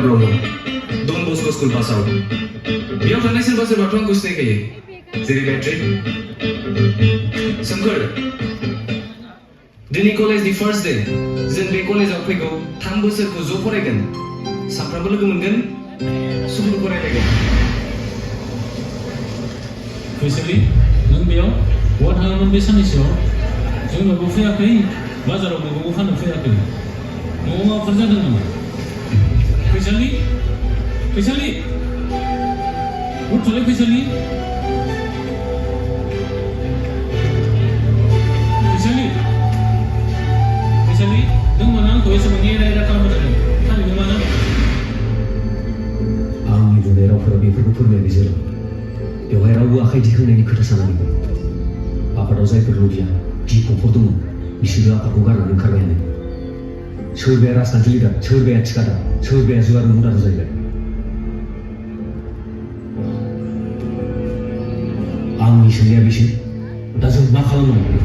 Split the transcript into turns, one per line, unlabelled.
Brahma Don Bosco school पासआव बेयाव थानाय सोरबा सोरबाथ' आंखौ सिनायखायो जेरै बेट्रिक सोमखोर दिनै कलेजनि फार्स्ट डे जों बे कलेजाव फैगौ 3 बोसोरखौ ज' फरायगोन सानफ्रामबो लोगो मोनगोन सुखु फरायलायगोन
फैसालि नों बेयाव बहा थाङोमोन बे साननैसोआव जोंनावबो फैयाखै बाजाराव मैगंबो फाननो फैयाखै न'आव माबाफोर जादों नामा फैसालि फैसालि उठथ'लै फैसालि फैसालि फैसालि नों मानो आंखौ एसेबां एरा एरा खालामबाय थादों थारैनो मानो
आंनि बुंनाय रावफोरा बेफोरखौ फोरमायनाय जादों बेवहाय रावबो आखाइ दिखांनायनि खोथा सानाखै आफादाव जायफोर लबिया दिपकफोर दङ बिसोरो आफादखौ गारनानै ओंखारबायानो सोरबाया राजखान्थि लिडार सोरबाया थिखादार सोरबाया जुवार मुदार जाहैबाय आंनि सोंनाया बिसोर दा जों मा खालामनांगौ